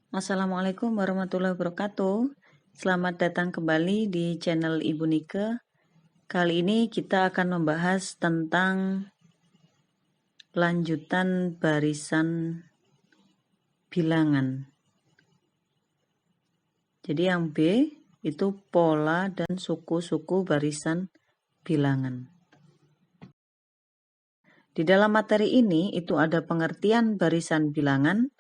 Assalamualaikum warahmatullahi wabarakatuh. Selamat datang kembali di channel Ibu Nike. Kali ini kita akan membahas tentang lanjutan barisan bilangan. Jadi yang B itu pola dan suku-suku barisan bilangan. Di dalam materi ini itu ada pengertian barisan bilangan,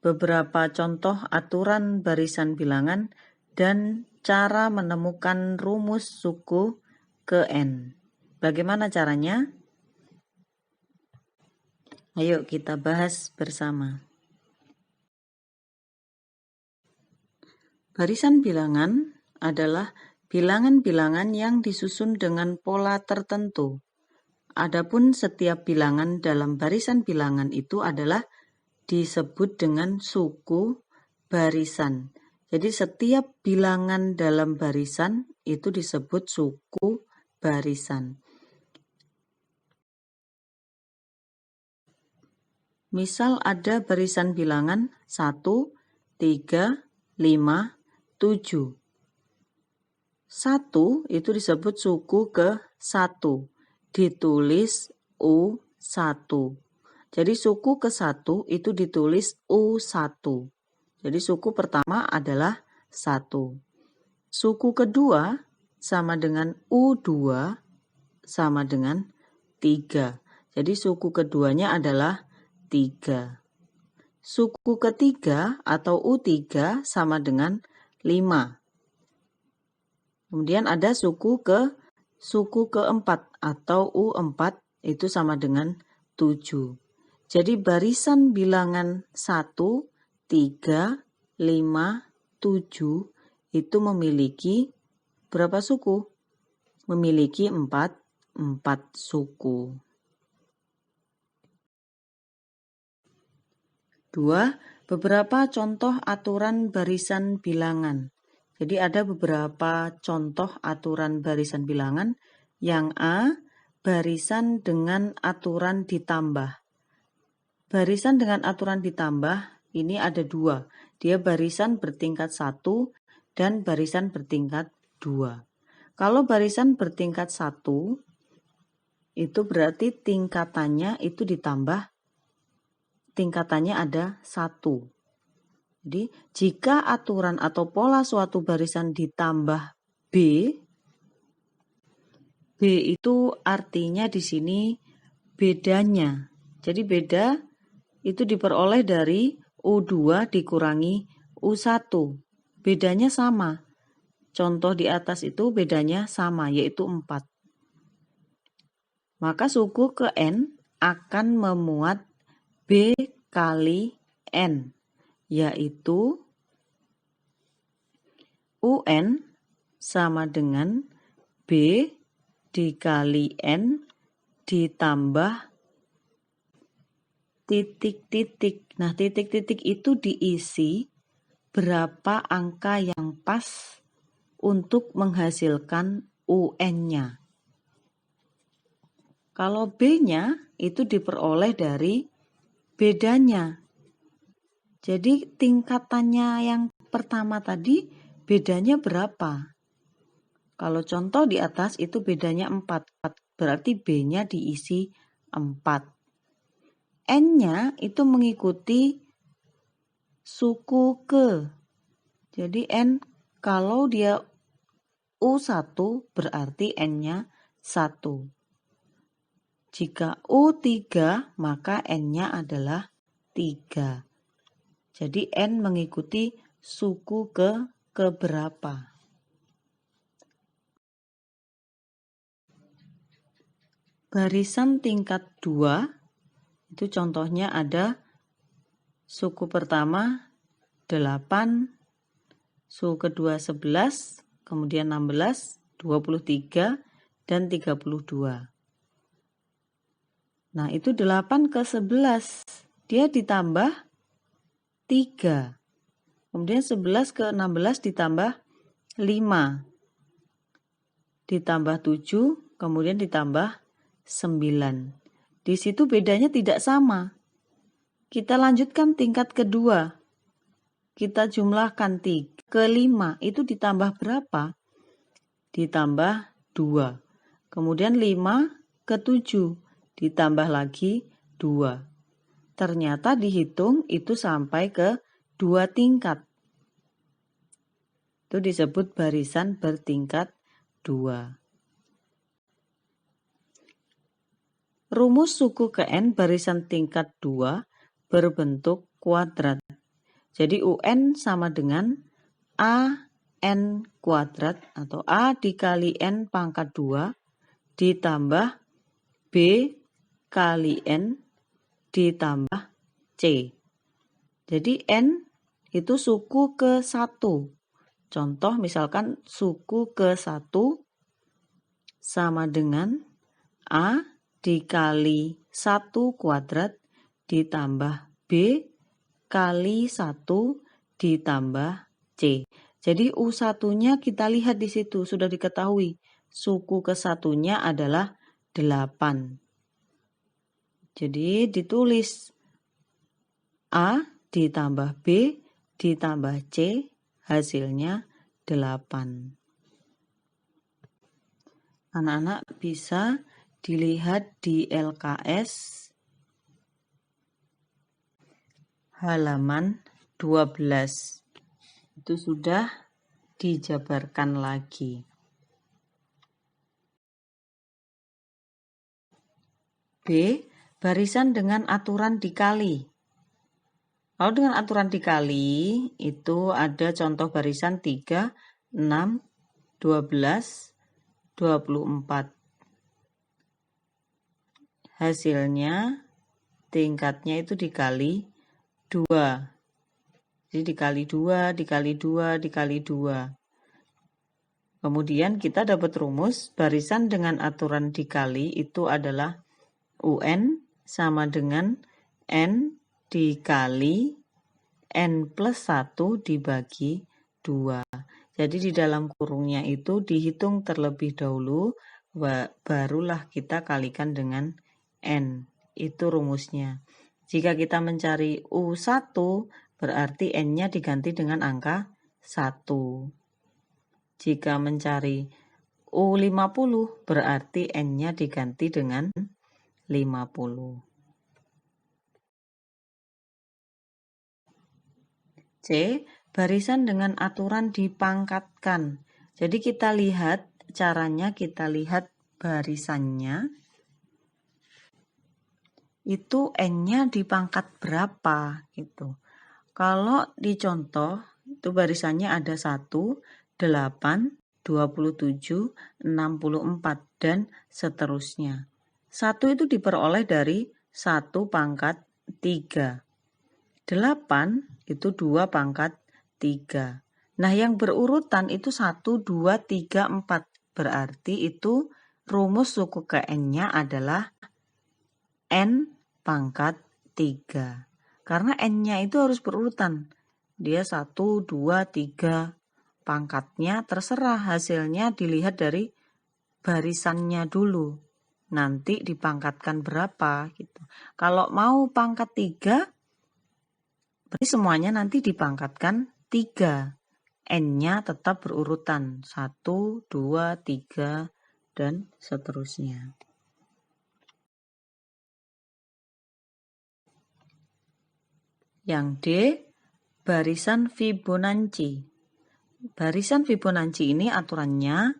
beberapa contoh aturan barisan bilangan, dan cara menemukan rumus suku ke N. Bagaimana caranya? Ayo kita bahas bersama. Barisan bilangan adalah bilangan-bilangan yang disusun dengan pola tertentu. Adapun setiap bilangan dalam barisan bilangan itu adalah disebut dengan suku barisan. Jadi setiap bilangan dalam barisan itu disebut suku barisan. Misal ada barisan bilangan 1, 3, 5, 7. 1 itu disebut suku ke-1, ditulis U1. Jadi suku ke-1 itu ditulis U1. Jadi suku pertama adalah 1. Suku kedua sama dengan U2 sama dengan 3. Jadi suku keduanya adalah 3. Suku ketiga atau U3 sama dengan 5. Kemudian ada suku keempat atau U4 itu sama dengan 7. Jadi barisan bilangan 1, 3, 5, 7 itu memiliki berapa suku? Memiliki 4 suku. 2. Beberapa contoh aturan barisan bilangan. Jadi ada beberapa contoh aturan barisan bilangan. Yang A, barisan dengan aturan ditambah. Barisan dengan aturan ditambah ini ada 2. Dia barisan bertingkat 1 dan barisan bertingkat 2. Kalau barisan bertingkat 1 itu berarti tingkatannya itu ditambah, tingkatannya ada 1. Jadi jika aturan atau pola suatu barisan ditambah B itu artinya di sini bedanya. Jadi beda itu diperoleh dari U2 dikurangi U1. Bedanya sama. Contoh di atas itu bedanya sama, yaitu 4. Maka suku ke N akan memuat B kali N, yaitu UN sama dengan B dikali N ditambah titik-titik. Nah, titik-titik itu diisi berapa angka yang pas untuk menghasilkan UN-nya. Kalau B-nya itu diperoleh dari bedanya. Jadi tingkatannya yang pertama tadi bedanya berapa? Kalau contoh di atas itu bedanya 4. Berarti B-nya diisi 4. N-nya itu mengikuti suku ke. Jadi N kalau dia U1 berarti N-nya 1. Jika U3 maka N-nya adalah 3. Jadi N mengikuti suku ke keberapa. Barisan tingkat 2 itu contohnya ada suku pertama 8, suku kedua 11, kemudian 16, 23, dan 32. Nah, itu 8 ke 11. Dia ditambah 3. Kemudian 11 ke 16 ditambah 5. Ditambah 7, kemudian ditambah 9. Di situ bedanya tidak sama. Kita lanjutkan tingkat kedua. kita jumlahkan 3 ke 5 itu ditambah berapa? Ditambah 2. Kemudian 5 ke 7 ditambah lagi 2. Ternyata dihitung itu sampai ke 2 tingkat. Itu disebut barisan bertingkat 2. Rumus suku ke N barisan tingkat 2 berbentuk kuadrat. Jadi UN sama dengan A N kuadrat atau A dikali N pangkat 2 ditambah B kali N ditambah C. Jadi N itu suku ke 1. Contoh misalkan suku ke 1 sama dengan A dikali 1 kuadrat ditambah B kali 1 ditambah C. Jadi U1-nya kita lihat di situ sudah diketahui. Suku ke 1-nya adalah 8. Jadi ditulis A ditambah B ditambah C hasilnya 8. Anak-anak bisa dilihat di LKS halaman 12. Itu sudah dijabarkan lagi. B. Barisan dengan aturan dikali. Kalau dengan aturan dikali, itu ada contoh barisan 3, 6, 12, 24. Hasilnya, tingkatnya itu dikali 2. Jadi dikali 2, dikali 2, dikali 2. Kemudian kita dapat rumus barisan dengan aturan dikali itu adalah UN sama dengan N dikali N plus 1 dibagi 2. Jadi di dalam kurungnya itu dihitung terlebih dahulu, barulah kita kalikan dengan N. Itu rumusnya. Jika kita mencari U1, berarti N-nya diganti dengan angka 1. Jika mencari U50, berarti N-nya diganti dengan 50. C. Barisan dengan aturan dipangkatkan. Jadi kita lihat caranya, kita lihat barisannya. Itu N-nya dipangkat berapa gitu. Kalau dicontoh, itu barisannya ada 1, 8, 27, 64, dan seterusnya. 1 itu diperoleh dari 1 pangkat 3. 8 itu 2 pangkat 3. Nah, yang berurutan itu 1, 2, 3, 4. Berarti itu rumus suku ke N-nya adalah N pangkat 3. Karena N-nya itu harus berurutan. Dia 1, 2, 3. Pangkatnya terserah, hasilnya dilihat dari barisannya dulu. Nanti dipangkatkan berapa gitu. Kalau mau pangkat 3, berarti semuanya nanti dipangkatkan 3. N-nya tetap berurutan 1, 2, 3, dan seterusnya. Yang D, barisan Fibonacci. Barisan Fibonacci ini aturannya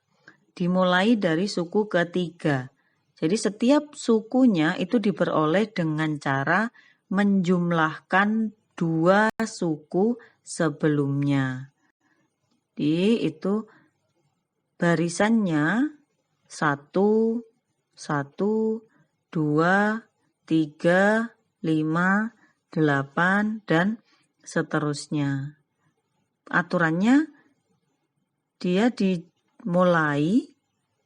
dimulai dari suku ketiga. Jadi setiap sukunya itu diperoleh dengan cara menjumlahkan 2 suku sebelumnya. Jadi itu barisannya 1, 1, 2, 3, 5, 8, dan seterusnya. Aturannya dia dimulai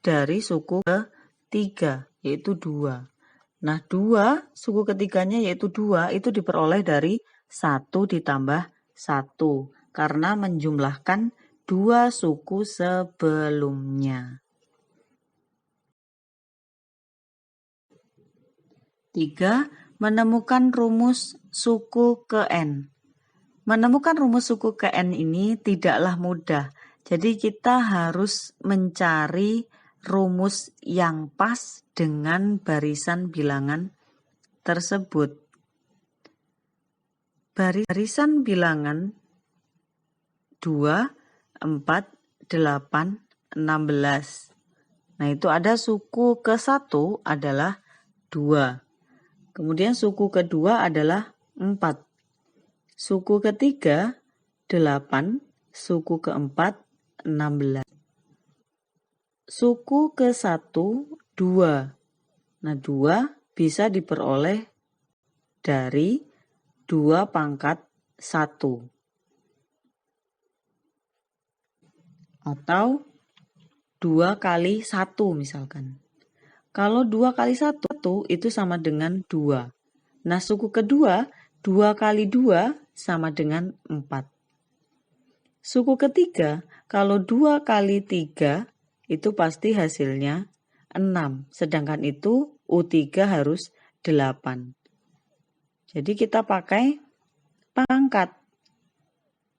dari suku ketiga, yaitu 2. Nah, 2, suku ketiganya yaitu 2, itu diperoleh dari 1 ditambah 1, karena menjumlahkan 2 suku sebelumnya. 3. Menemukan rumus suku ke N. Menemukan rumus suku ke N ini tidaklah mudah. Jadi kita harus mencari rumus yang pas dengan barisan bilangan tersebut. Barisan bilangan 2, 4, 8, 16. Nah, itu ada suku ke-1 adalah 2. Kemudian suku kedua adalah 4. Suku ketiga 8, suku keempat 16. Suku ke-1 2. Nah, 2 bisa diperoleh dari 2 pangkat 1. Atau 2 kali 1 misalkan. Kalau 2 kali 1 itu sama dengan 2. Nah, suku kedua 2 kali 2 sama dengan 4. Suku ketiga, kalau 2 kali 3 itu pasti hasilnya 6. Sedangkan itu U3 harus 8. Jadi kita pakai pangkat.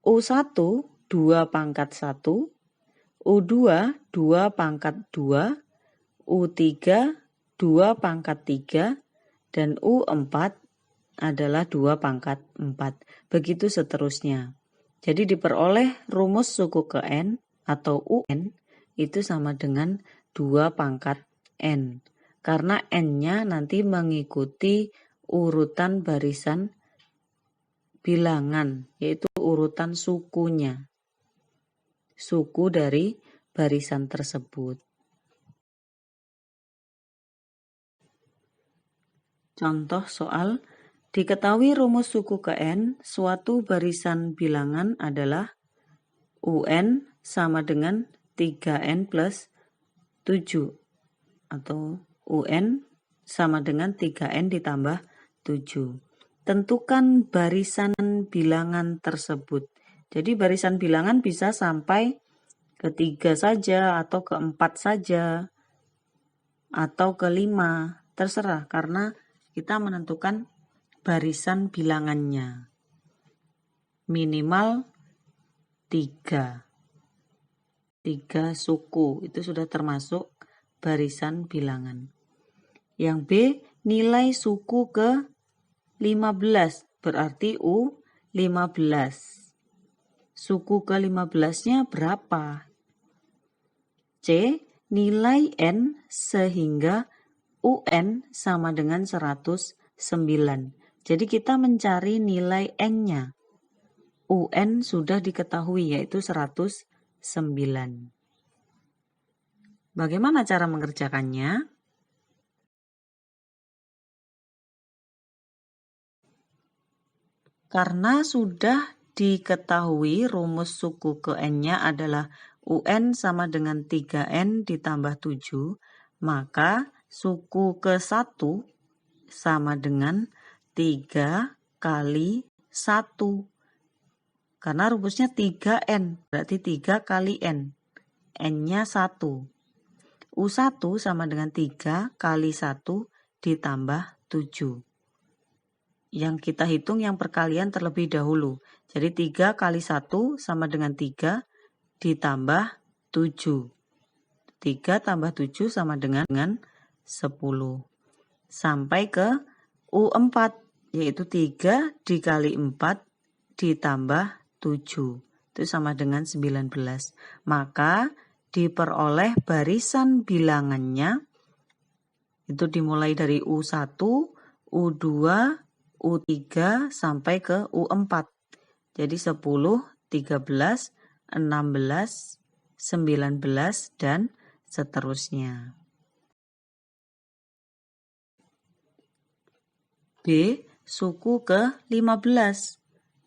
U1 2 pangkat 1, U2 2 pangkat 2, U3 2 pangkat 3, dan U4 adalah 2 pangkat 4. Begitu seterusnya. Jadi diperoleh rumus suku ke N atau UN itu sama dengan 2 pangkat N. Karena N-nya nanti mengikuti urutan barisan bilangan, yaitu urutan sukunya. Suku dari barisan tersebut. Contoh soal, diketahui rumus suku ke N, suatu barisan bilangan adalah UN sama dengan 3N plus 7. Atau UN sama dengan 3N ditambah 7. Tentukan barisan bilangan tersebut. Jadi barisan bilangan bisa sampai ke 3 saja, atau ke 4 saja, atau ke 5. Terserah, karena kita menentukan barisan bilangannya. Minimal 3. 3 suku, itu sudah termasuk barisan bilangan. Yang B, nilai suku ke 15, berarti U15. Suku ke 15-nya berapa? C, nilai N sehingga UN sama dengan 109. Jadi kita mencari nilai N-nya. UN sudah diketahui yaitu 109. Bagaimana cara mengerjakannya? Karena sudah diketahui rumus suku ke N-nya adalah UN sama dengan 3N ditambah 7, maka suku ke-1 sama dengan 3 kali 1. Karena rumusnya 3N, berarti 3 kali N. N-nya 1. U1 sama dengan 3 kali 1 ditambah 7. Yang kita hitung yang perkalian terlebih dahulu. Jadi 3 kali 1 sama dengan 3 ditambah 7. 3 tambah 7 sama dengan 10. Sampai ke U4, yaitu 3 dikali 4 ditambah 7. Itu sama dengan 19. Maka diperoleh barisan bilangannya itu dimulai dari U1, U2, U3 sampai ke U4. Jadi 10, 13, 16, 19, dan seterusnya. B, suku ke 15.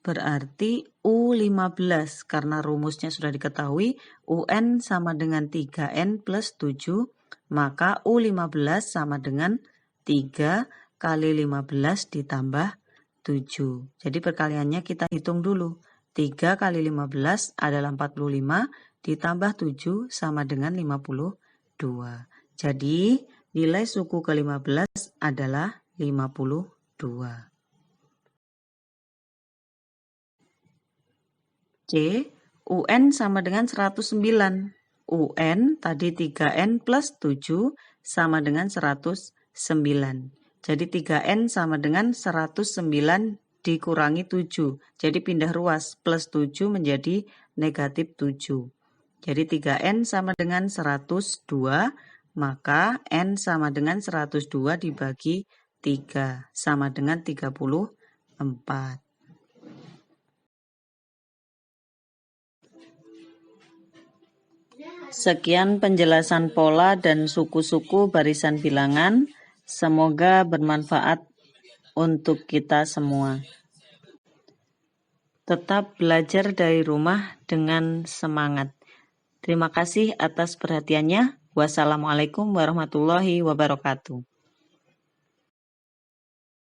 Berarti U15, karena rumusnya sudah diketahui, UN sama dengan 3N plus 7, maka U15 sama dengan 3 kali 15 ditambah 7. Jadi perkaliannya kita hitung dulu. 3 kali 15 adalah 45, ditambah 7 sama dengan 52. Jadi nilai suku ke 15 adalah 52. C. UN sama dengan 109. UN tadi 3N plus 7 sama dengan 109. Jadi 3N sama dengan 109 dikurangi 7. Jadi pindah ruas, plus 7 menjadi negatif 7. Jadi 3N sama dengan 102, maka N sama dengan 102 dibagi 3, sama dengan 34. Sekian penjelasan pola dan suku-suku barisan bilangan. Semoga bermanfaat untuk kita semua. Tetap belajar dari rumah dengan semangat. Terima kasih atas perhatiannya. Wassalamualaikum warahmatullahi wabarakatuh.